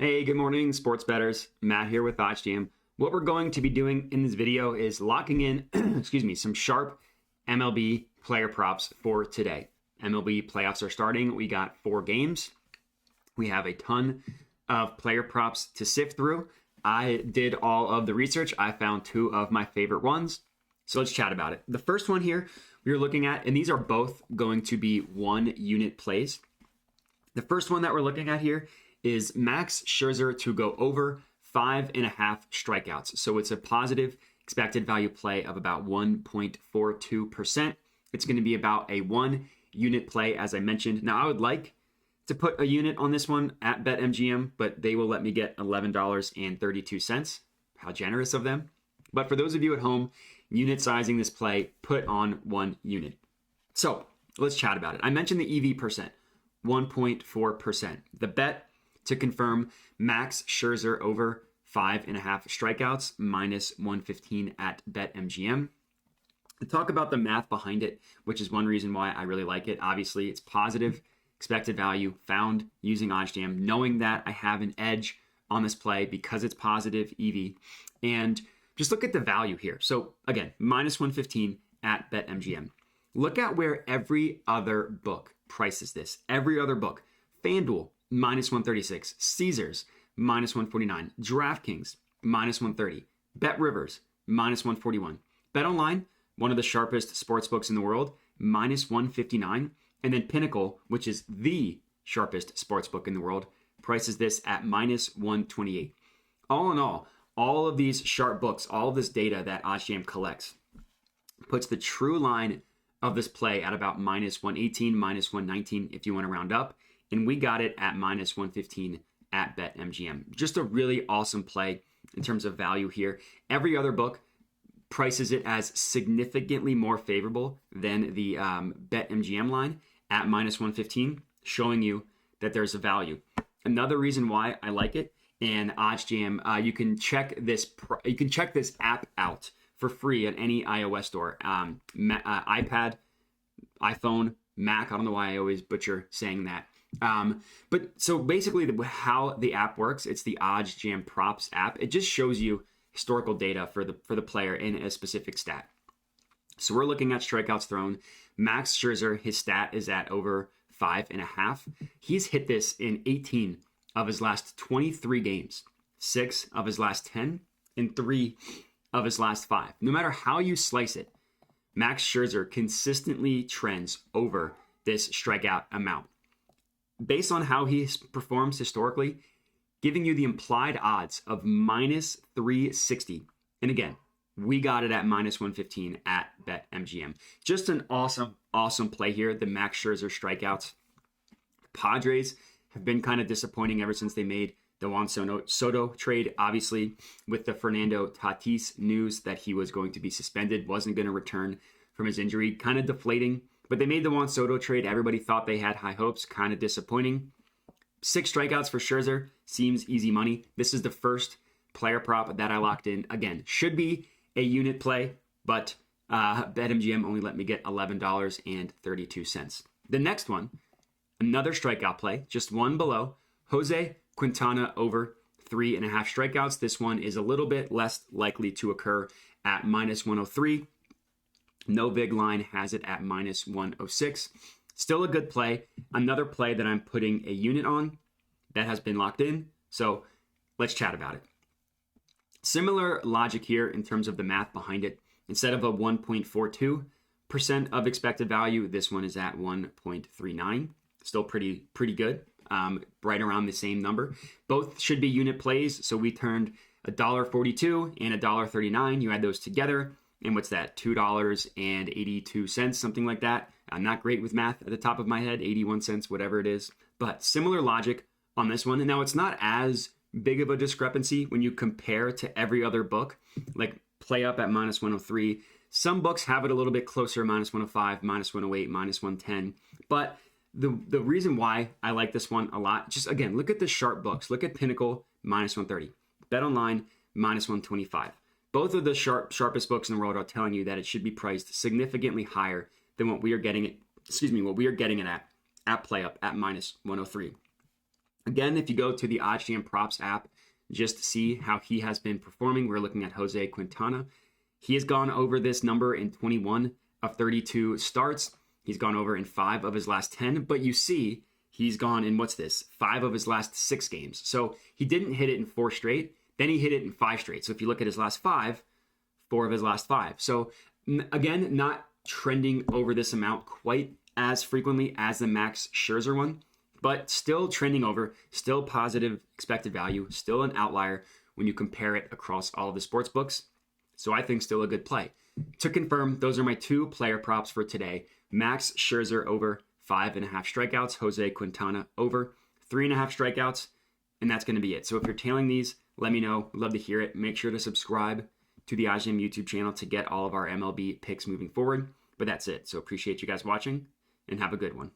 Hey, good morning, sports bettors. Matt here with OddsJam. What we're going to be doing in this video is locking in, some sharp MLB player props for today. MLB playoffs are starting. We got 4 games. We have a ton of player props to sift through. I did all of the research. I found 2 of my favorite ones. So let's chat about it. The first one here we are looking at, and these are both going to be 1 unit plays. The first one that we're looking at here is Max Scherzer to go over 5.5 strikeouts. So it's a positive expected value play of about 1.42%. It's going to be about a 1 unit play, as I mentioned. Now, I would like to put a unit on this one at BetMGM, but they will let me get $11.32. How generous of them. But for those of you at home, unit sizing this play, put on 1 unit. So let's chat about it. I mentioned the EV percent, 1.4%. The bet to confirm Max Scherzer over 5.5 strikeouts, minus 115 at BetMGM. To talk about the math behind it, which is one reason why I really like it. Obviously, it's positive expected value found using OddsJam, knowing that I have an edge on this play because it's positive EV. And just look at the value here. So again, minus 115 at BetMGM. Look at where every other book prices this. Every other book. FanDuel, minus 136. Caesars, minus 149. DraftKings, minus 130. BetRivers, minus 141. BetOnline, one of the sharpest sports books in the world, minus 159. And then Pinnacle, which is the sharpest sports book in the world, prices this at minus 128. All in all of these sharp books, all of this data that OddsJam collects, puts the true line of this play at about minus 118, minus 119 if you want to round up. And we got it at minus 115 at BetMGM. Just a really awesome play in terms of value here. Every other book prices it as significantly more favorable than the BetMGM line at minus 115, showing you that there's a value. Another reason why I like it, and OddsJam, you can check this app out for free at any iOS store, iPad, iPhone, Mac. I don't know why I always butcher saying that. But so basically how the app works, it's the OddsJam props app. It just shows you historical data for the player in a specific stat. So we're looking at strikeouts thrown. Max Scherzer, his stat is at over 5.5. He's hit this in 18 of his last 23 games, 6 of his last 10, and 3 of his last 5. No matter how you slice it, Max Scherzer consistently trends over this strikeout amount. Based on how he performs historically, giving you the implied odds of minus 360. And again, we got it at minus 115 at BetMGM. Just an awesome play here, the Max Scherzer strikeouts. Padres have been kind of disappointing ever since they made the Juan Soto trade, obviously, with the Fernando Tatis news that he was going to be suspended, wasn't going to return from his injury. Kind of deflating. But they made the Juan Soto trade. Everybody thought they had high hopes. Kind of disappointing. 6 strikeouts for Scherzer seems easy money. This is the first player prop that I locked in. Again, should be a unit play, but BetMGM only let me get $11.32. The next one, another strikeout play, just one below. Jose Quintana over 3.5 strikeouts. This one is a little bit less likely to occur at minus 103. No Big Line has it at minus 106. Still a good play. Another play that I'm putting a unit on that has been locked in. So let's chat about it. Similar logic here in terms of the math behind it. Instead of a 1.42% of expected value, this one is at 1.39. Still pretty good. Right around the same number. Both should be unit plays. So we turned $1.42 and $1.39. You add those together. And what's that? $2.82, something like that. I'm not great with math at the top of my head, 81 cents, whatever it is. But similar logic on this one. And now it's not as big of a discrepancy when you compare to every other book, like PlayUp at minus 103. Some books have it a little bit closer, minus 105, minus 108, minus 110. But the reason why I like this one a lot, just again, look at the sharp books. Look at Pinnacle, minus 130. BetOnline, minus 125. Both of the sharpest books in the world are telling you that it should be priced significantly higher than what we are getting it at PlayUp at minus 103. Again, if you go to the OddsJam props app, just to see how he has been performing, we're looking at Jose Quintana. He has gone over this number in 21 of 32 starts. He's gone over in 5 of his last 10, but you see he's gone in, 5 of his last 6 games. So he didn't hit it in 4 straight, then he hit it in 5 straight. So if you look at his last 5, 4 of his last 5. So again, not trending over this amount quite as frequently as the Max Scherzer one, but still trending over, still positive expected value, still an outlier when you compare it across all of the sports books. So I think still a good play. To confirm, those are my 2 player props for today. Max Scherzer over 5.5 strikeouts, Jose Quintana over 3.5 strikeouts, and that's going to be it. So if you're tailing these, let me know. I'd love to hear it. Make sure to subscribe to the OddsJam YouTube channel to get all of our MLB picks moving forward. But that's it. So appreciate you guys watching, and have a good one.